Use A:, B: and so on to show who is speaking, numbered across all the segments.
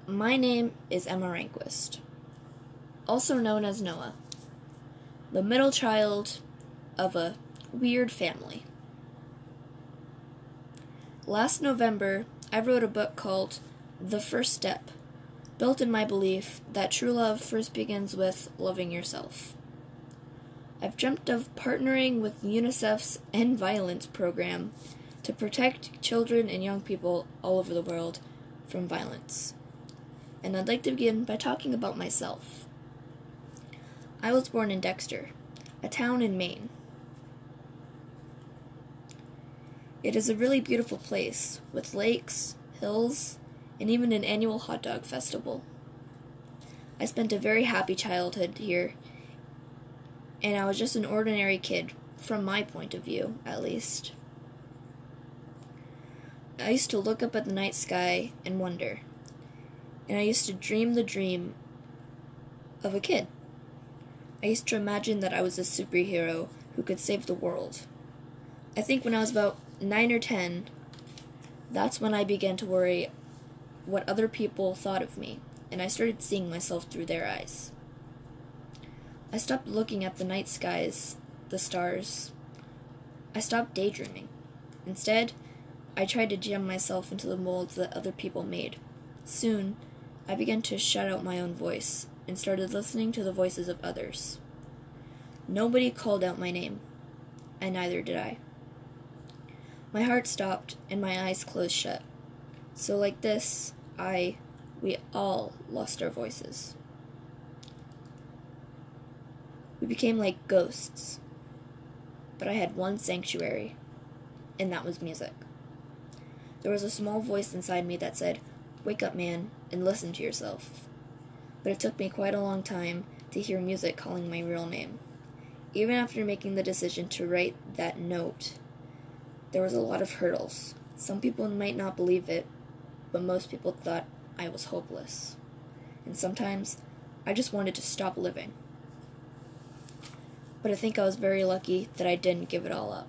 A: My name is Emma Rehnquist, also known as Noah, the middle child of a weird family. Last November, I wrote a book called The First Step, built in my belief that true love first begins with loving yourself. I've dreamt of partnering with UNICEF's End Violence program to protect children and young people all over the world from violence. And I'd like to begin by talking about myself. I was born in Dexter, a town in Maine. It is a really beautiful place, with lakes, hills, and even an annual hot dog festival. I spent a very happy childhood here, and I was just an ordinary kid, from my point of view, at least. I used to look up at the night sky and wonder, and I used to dream the dream of a kid. I used to imagine that I was a superhero who could save the world. I think when I was about 9 or 10, that's when I began to worry what other people thought of me, and I started seeing myself through their eyes. I stopped looking at the night skies, the stars. I stopped daydreaming. Instead, I tried to jam myself into the molds that other people made. Soon, I began to shut out my own voice and started listening to the voices of others. Nobody called out my name, and neither did I. My heart stopped and my eyes closed shut. So like this, we all lost our voices. We became like ghosts. But I had one sanctuary, and that was music. There was a small voice inside me that said, "Wake up, man, and listen to yourself." But it took me quite a long time to hear music calling my real name. Even after making the decision to write that note, there was a lot of hurdles. Some people might not believe it, but most people thought I was hopeless. And sometimes, I just wanted to stop living. But I think I was very lucky that I didn't give it all up.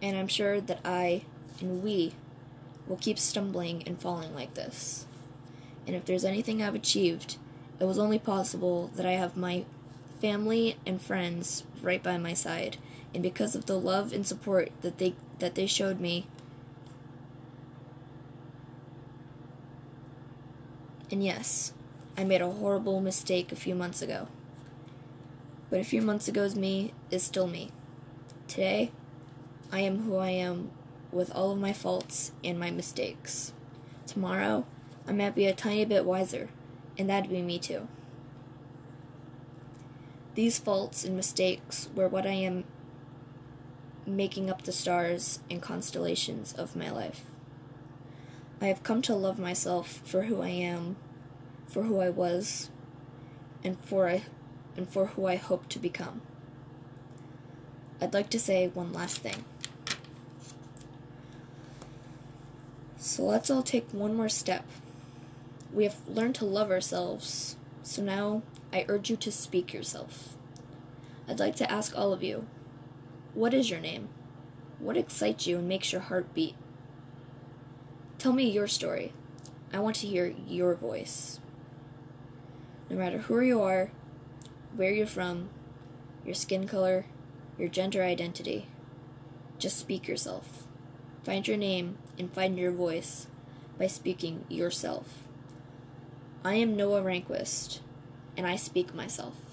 A: And I'm sure that I, and we, will keep stumbling and falling like this. And if there's anything I've achieved, it was only possible that I have my family and friends right by my side, and because of the love and support that they showed me. And yes, I made a horrible mistake a few months ago. But a few months ago's me is still me. Today, I am who I am with all of my faults and my mistakes. Tomorrow, I might be a tiny bit wiser, and that'd be me too. These faults and mistakes were what I am making up the stars and constellations of my life. I have come to love myself for who I am, for who I was, and for who I hope to become. I'd like to say one last thing. So let's all take one more step. We have learned to love ourselves, so now I urge you to speak yourself. I'd like to ask all of you, what is your name? What excites you and makes your heart beat? Tell me your story. I want to hear your voice. No matter who you are, where you're from, your skin color, your gender identity, just speak yourself. Find your name and find your voice by speaking yourself. I am Noah Rehnquist, and I speak myself.